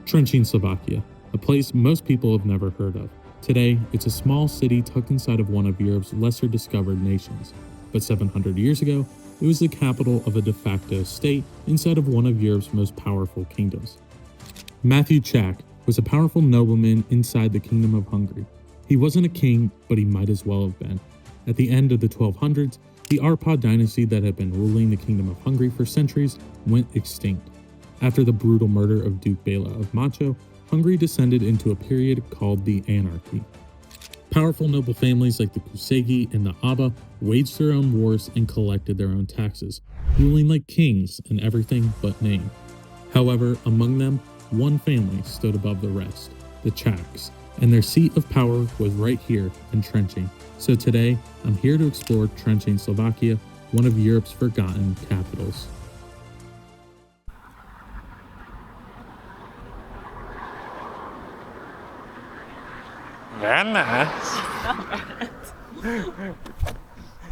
Trenčin, Slovakia, a place most people have never heard of. Today, it's a small city tucked inside of one of Europe's lesser discovered nations. But 700 years ago, it was the capital of a de facto state inside of one of Europe's most powerful kingdoms. Matthias Czák was a powerful nobleman inside the Kingdom of Hungary. He wasn't a king, but he might as well have been. At the end of the 1200s, the Arpad dynasty that had been ruling the Kingdom of Hungary for centuries went extinct. After the brutal murder of Duke Bela of Macho, Hungary descended into a period called the Anarchy. Powerful noble families like the Csák and the Aba waged their own wars and collected their own taxes, ruling like kings in everything but name. However, among them, one family stood above the rest, the Czáks, and their seat of power was right here in Trenčin. So today, I'm here to explore Trenčin, Slovakia, one of Europe's forgotten capitals. Very nice.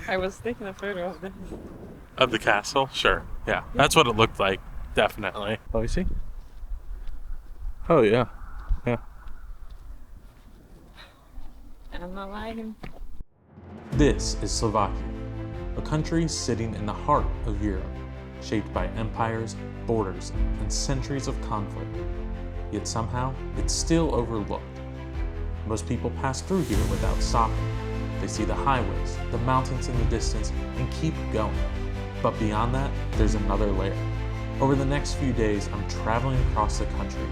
I was taking a photo of this. Of the castle? Sure. Yeah. That's what it looked like. Definitely. Oh, you see? Oh, yeah. Yeah. I'm not lying. This is Slovakia, a country sitting in the heart of Europe, shaped by empires, borders, and centuries of conflict. Yet somehow, it's still overlooked. Most people pass through here without stopping. They see the highways, the mountains in the distance, and keep going. But beyond that, there's another layer. Over the next few days, I'm traveling across the country,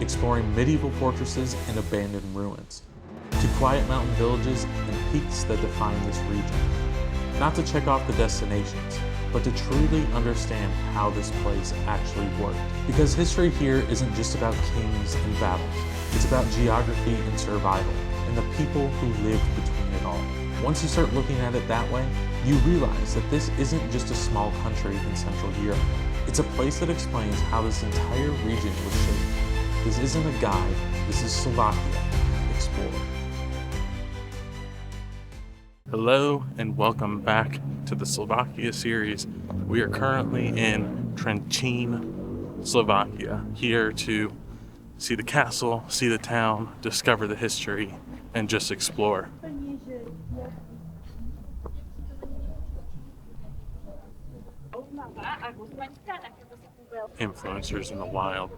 exploring medieval fortresses and abandoned ruins, to quiet mountain villages and peaks that define this region. Not to check off the destinations, but to truly understand how this place actually worked. Because history here isn't just about kings and battles. It's about geography and survival, and the people who lived between it all. Once you start looking at it that way, you realize that this isn't just a small country in Central Europe. It's a place that explains how this entire region was shaped. This isn't a guide, this is Slovakia explored. Hello and welcome back to the Slovakia series. We are currently in Trenčin, Slovakia, here to see the castle, see the town, discover the history, and just explore. Influencers in the wild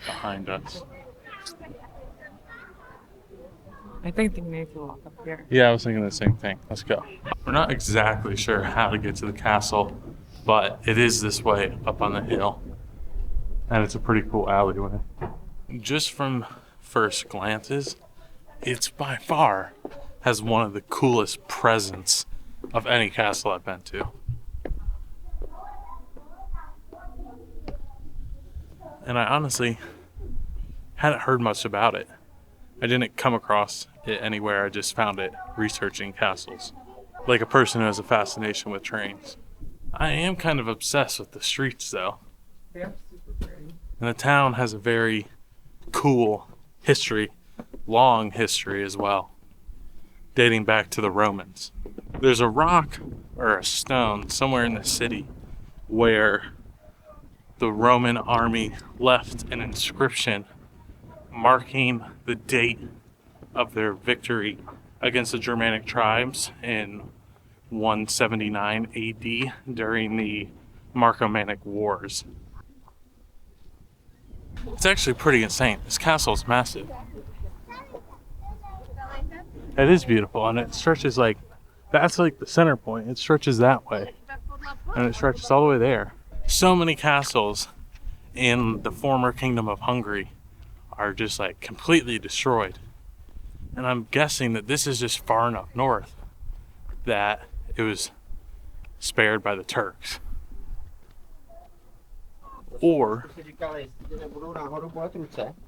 behind us. I think they need to walk up here. Yeah, I was thinking the same thing. Let's go. We're not exactly sure how to get to the castle, but it is this way up on the hill. And it's a pretty cool alleyway. Just from first glances, it's by far has one of the coolest presents of any castle I've been to. And I honestly hadn't heard much about it. I didn't come across it anywhere. I just found it researching castles, like a person who has a fascination with trains. I am kind of obsessed with the streets though. They're super pretty. And the town has a very cool history, long history as well, dating back to the Romans. There's a rock or a stone somewhere in the city where the Roman army left an inscription marking the date of their victory against the Germanic tribes in 179 AD during the Marcomannic Wars. It's actually pretty insane. This castle is massive. It is beautiful, and it stretches like, that's like the center point. It stretches that way, and it stretches all the way there. So many castles in the former Kingdom of Hungary are just like completely destroyed. And I'm guessing that this is just far enough north that it was spared by the Turks. Or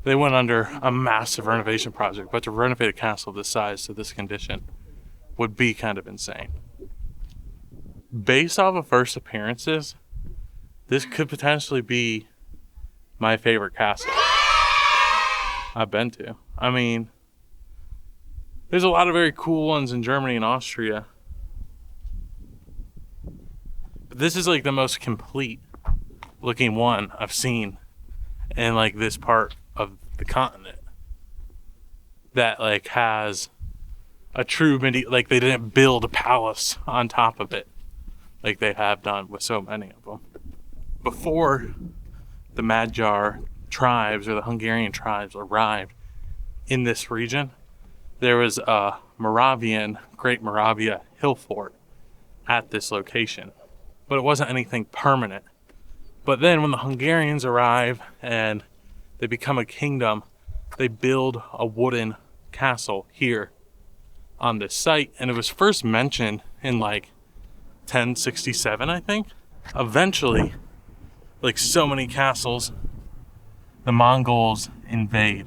they went under a massive renovation project, but to renovate a castle this size to this condition would be kind of insane. Based off of first appearances, this could potentially be my favorite castle I've been to. I mean, there's a lot of very cool ones in Germany and Austria, but this is like the most complete looking one I've seen in like this part of the continent that like has a true like they didn't build a palace on top of it like they have done with so many of them. Before the Magyar tribes or the Hungarian tribes arrived in this region, there was a Great Moravia hill fort at this location, but it wasn't anything permanent. But then when the Hungarians arrive and they become a kingdom, they build a wooden castle here on this site, and it was first mentioned in like 1067, I think. Eventually, like so many castles, the Mongols invade.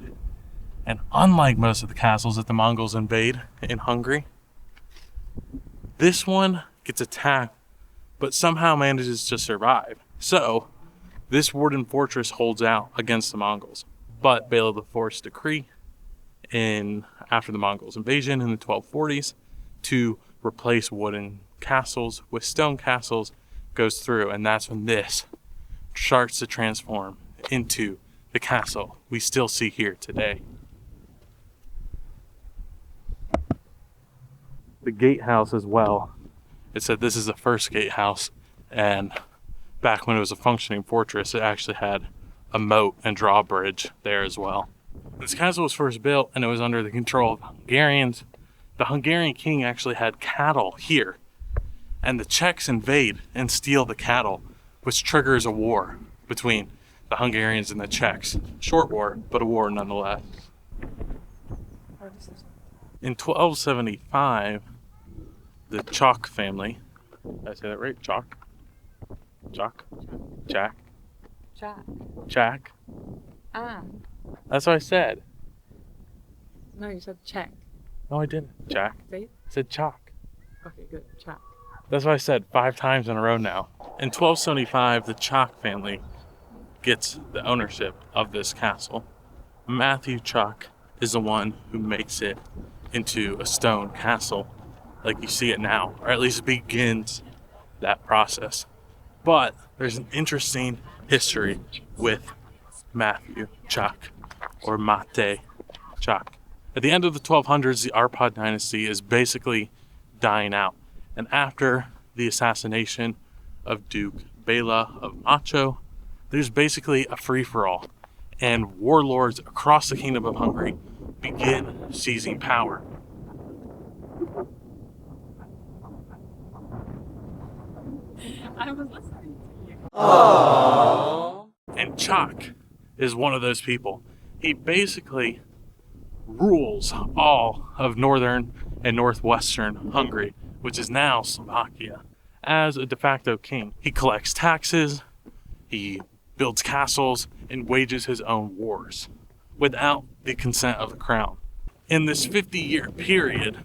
And unlike most of the castles that the Mongols invade in Hungary, this one gets attacked but somehow manages to survive. So, this wooden fortress holds out against the Mongols. But Bela IV's decree after the Mongols' invasion in the 1240s to replace wooden castles with stone castles goes through, and that's when this starts to transform into the castle we still see here today. The gatehouse as well. It said this is the first gatehouse, and back when it was a functioning fortress, it actually had a moat and drawbridge there as well. This castle was first built and it was under the control of Hungarians. The Hungarian king actually had cattle here, and the Czechs invade and steal the cattle, which triggers a war between the Hungarians and the Czechs. Short war, but a war nonetheless. In 1275, the Csák family, did I say that right? Csák? Csák? Csák? Ah. That's what I said. No, you said Czech. No, I didn't. Csák. Say it? I said Csák. Okay, good. Czech. That's what I said 5 times in a row now. In 1275, the Csák family gets the ownership of this castle. Matthew Csák is the one who makes it into a stone castle like you see it now, or at least begins that process. But there's an interesting history with Matthew Csák, or Mate Csák. At the end of the 1200s, the Arpad dynasty is basically dying out. And after the assassination of Duke Bela of Macho, there's basically a free-for-all. And warlords across the Kingdom of Hungary begin seizing power. I was listening to you. Aww. And Csák is one of those people. He basically rules all of northern and northwestern Hungary, which is now Slovakia, as a de facto king. He collects taxes, he builds castles, and wages his own wars without the consent of the crown. In this 50-year period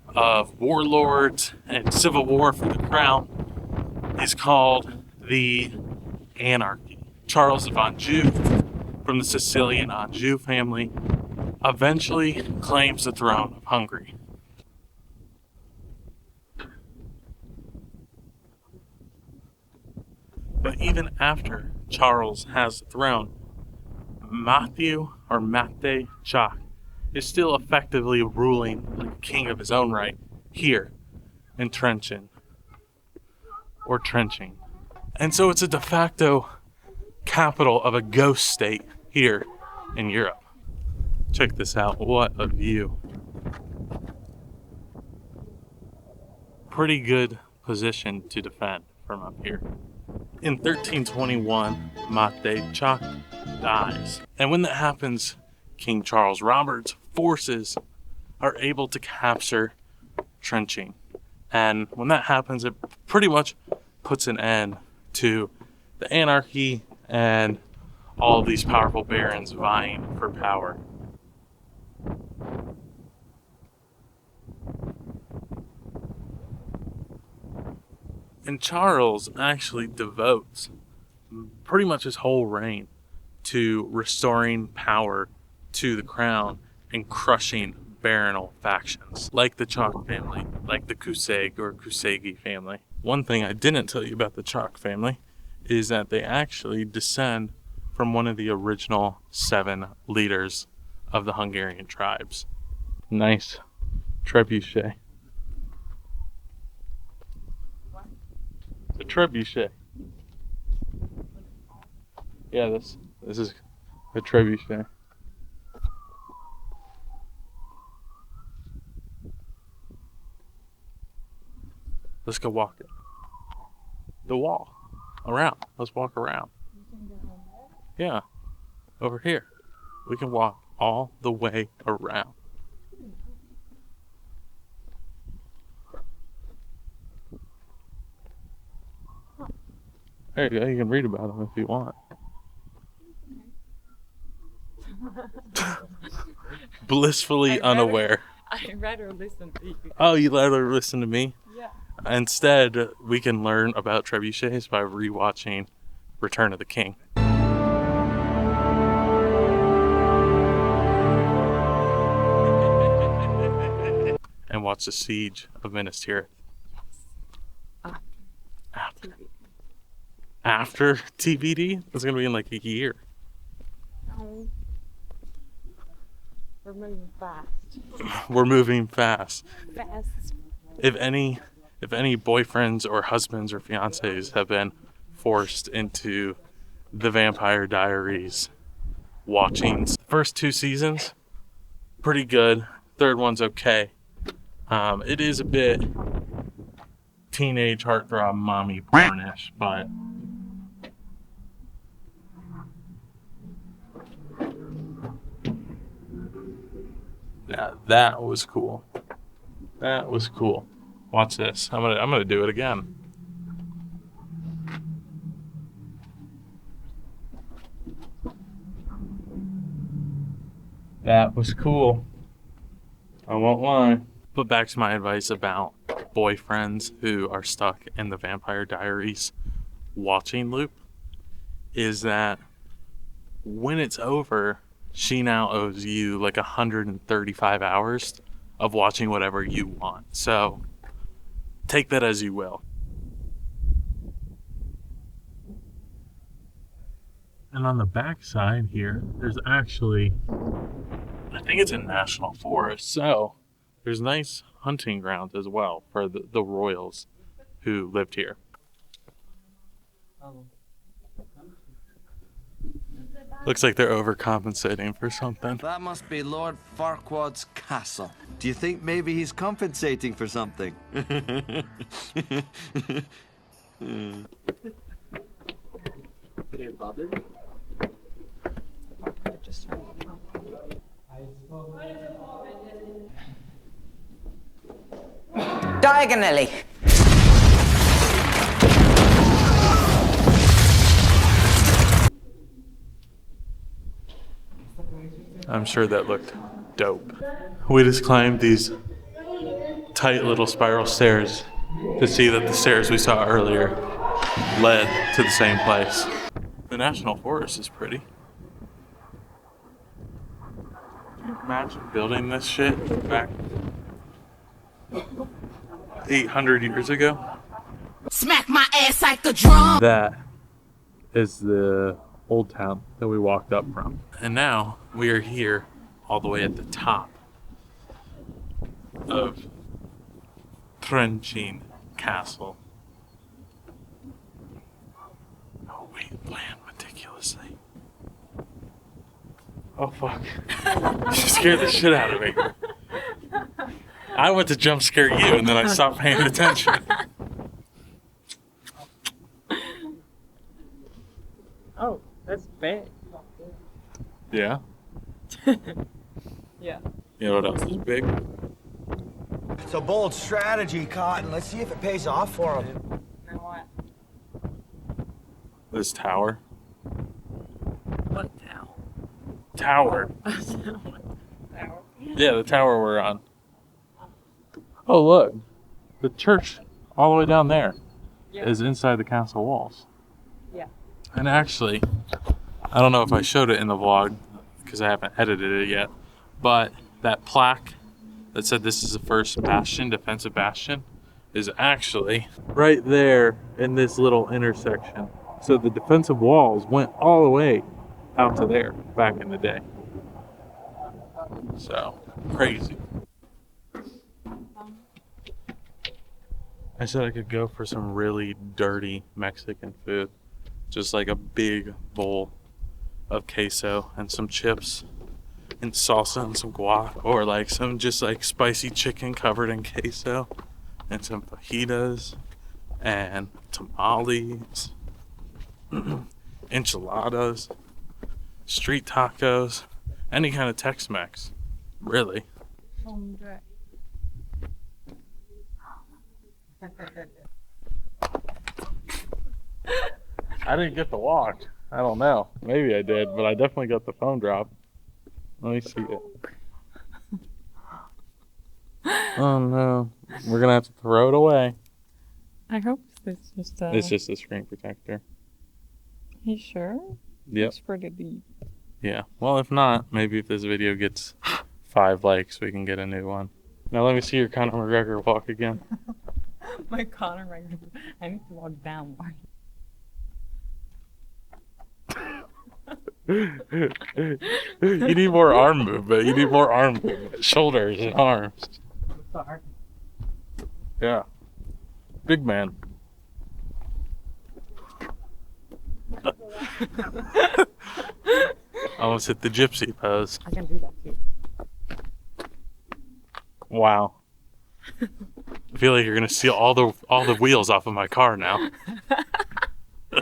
of warlords and civil war for the crown is called the anarchy. Charles of Anjou, from the Sicilian Anjou family, eventually claims the throne of Hungary. But even after Charles has the throne, Matthew, or Mate Csák, is still effectively ruling like a king of his own right here in Trenčin, or Trenčin. And so it's a de facto capital of a ghost state here in Europe. Check this out, what a view. Pretty good position to defend from up here. In 1321, Mate Csák dies. And when that happens, King Charles Robert's forces are able to capture Trenčin. And when that happens, it pretty much puts an end to the anarchy and all of these powerful barons vying for power. And Charles actually devotes pretty much his whole reign to restoring power to the crown and crushing baronial factions, like the Csák family, like the Csák or Kőszegi family. One thing I didn't tell you about the Csák family is that they actually descend from one of the original 7 leaders of the Hungarian tribes. Nice trebuchet. A trebuchet. Yeah, this is a trebuchet. Let's go walk it. The wall. Around. Let's walk around. Yeah. Over here. We can walk all the way around. There you go. You can read about them if you want. Blissfully unaware. I'd rather listen to you. Oh, you let her listen to me? Yeah. Instead, we can learn about trebuchets by rewatching Return of the King. And watch the siege of Minas Tirith. After TBD? It's going to be in like a year. No. We're moving fast. We're moving fast. Fast. If any boyfriends or husbands or fiancés have been forced into the Vampire Diaries watching first 2 seasons, pretty good. Third one's okay. It is a bit teenage heartthrob mommy pornish, but yeah, that was cool. That was cool. Watch this. I'm gonna do it again. That was cool. I won't lie. But back to my advice about boyfriends who are stuck in the Vampire Diaries watching loop is that when it's over, she now owes you like 135 hours of watching whatever you want. So take that as you will. And on the back side here, there's actually, I think it's a national forest. So there's nice hunting grounds as well for the royals who lived here. Looks like they're overcompensating for something. That must be Lord Farquaad's castle. Do you think maybe he's compensating for something? Diagonally. I'm sure that looked dope. We just climbed these tight little spiral stairs to see that the stairs we saw earlier led to the same place. The national forest is pretty. Can you imagine building this shit back 800 years ago? Smack my ass like a drum. That is the old town that we walked up from. And now we are here all the way at the top of Trenčin Castle. Oh, we planned meticulously. Oh, fuck. You scared the shit out of me. I went to jump scare you and then I stopped paying attention. Oh, that's big. Yeah? Yeah. You know what else is big? It's a bold strategy, Cotton. Let's see if it pays off for him. Now what? This tower. What town? Tower. Tower. Yeah, the tower we're on. Oh, look. The church all the way down there is inside the castle walls. Yeah. And actually, I don't know if I showed it in the vlog because I haven't edited it yet, but that plaque that said this is the first bastion, defensive bastion, is actually right there in this little intersection. So the defensive walls went all the way out to there back in the day. So, crazy. I said I could go for some really dirty Mexican food. Just like a big bowl of queso and some chips and salsa and some guac, or like some just like spicy chicken covered in queso and some fajitas and tamales, enchiladas, street tacos, any kind of Tex-Mex, really. I didn't get the watch. I don't know. Maybe I did, but I definitely got the phone drop. Let me see it. Oh no. We're gonna have to throw it away. I hope it's just It's just a screen protector. You sure? Yep. It's pretty deep. Yeah. Well, if not, maybe if this video gets 5 likes, we can get a new one. Now let me see your Conor McGregor walk again. My Conor McGregor. I need to walk down more. You need more arm movement. You need more arm movement. Shoulders and arms. Sorry. Yeah. Big man. Almost hit the gypsy pose. I can do that too. Wow. I feel like you're gonna steal all the wheels off of my car now. A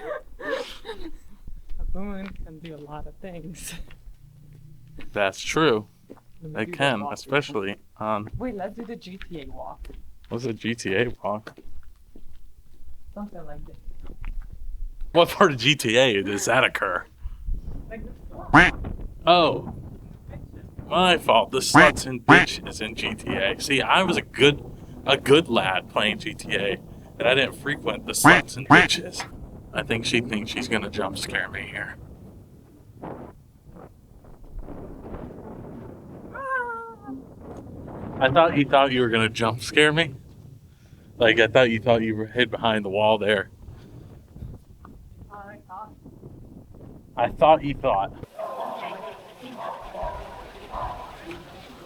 woman can do a lot of things. That's true. Let me They do the can, walk. especially on Wait, let's do the GTA walk. what's a GTA walk? Something like this. What part of GTA does that occur? Like this. Oh, my fault. The sluts and bitches in GTA. See, I was a good lad playing GTA, and I didn't frequent the sluts and bitches. I think she thinks she's gonna jump scare me here. I thought you were gonna jump scare me. Like I thought you were hid behind the wall there. I thought you thought.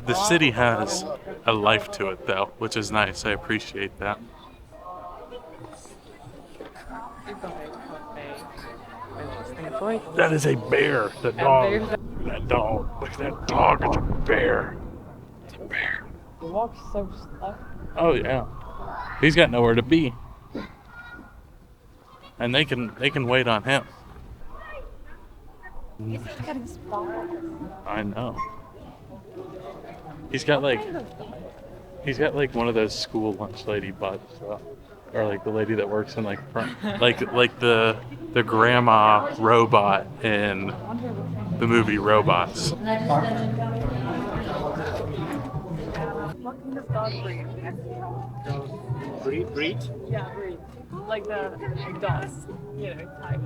The city has a life to it though, which is nice. I appreciate that. That is a bear. The dog. That dog. Look at that dog. It's a bear. It's a bear. The walk's so slow. Oh yeah. He's got nowhere to be. And they can wait on him. I know. He's got like one of those school lunch lady butts, or like the lady that works in like front, like the grandma robot in the movie Robots. What kind of dog breed? Breed? Yeah, breed. Like the dogs, type.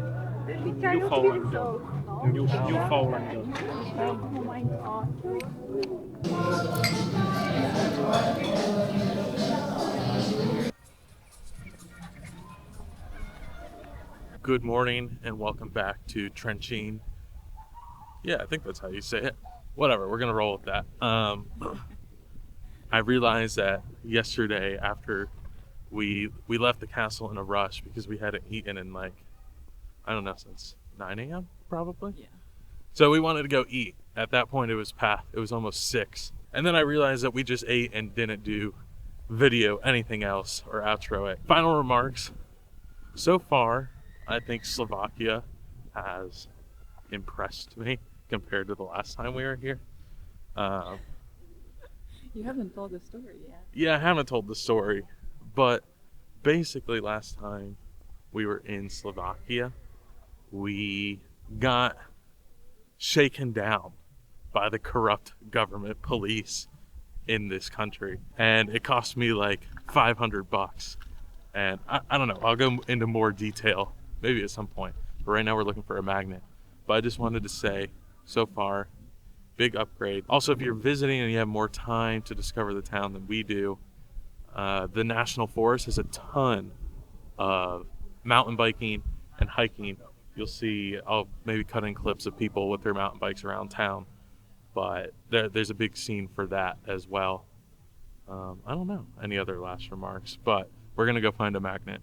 Newfoundland dog. Newfoundland dog. Oh my god. Good morning and welcome back to Trenčin. Yeah, I think that's how you say it. Whatever, we're gonna roll with that. I realized that yesterday after we left the castle in a rush because we hadn't eaten in like, I don't know, since 9 a.m. probably. Yeah. So we wanted to go eat. At that point it was almost 6. And then I realized that we just ate and didn't do video, anything else, or outro it. Final remarks. So far, I think Slovakia has impressed me compared to the last time we were here. You haven't told the story yet. Yeah, I haven't told the story, but basically last time we were in Slovakia, we got shaken down by the corrupt government police in this country, and it cost me like $500. And I don't know, I'll go into more detail maybe at some point, but right now we're looking for a magnet. But I just wanted to say, so far, big upgrade. Also, if you're visiting and you have more time to discover the town than we do, the National Forest has a ton of mountain biking and hiking you'll see, I'll maybe cut in clips of people with their mountain bikes around town. But there's a big scene for that as well. I don't know any other last remarks, but we're going to go find a magnet.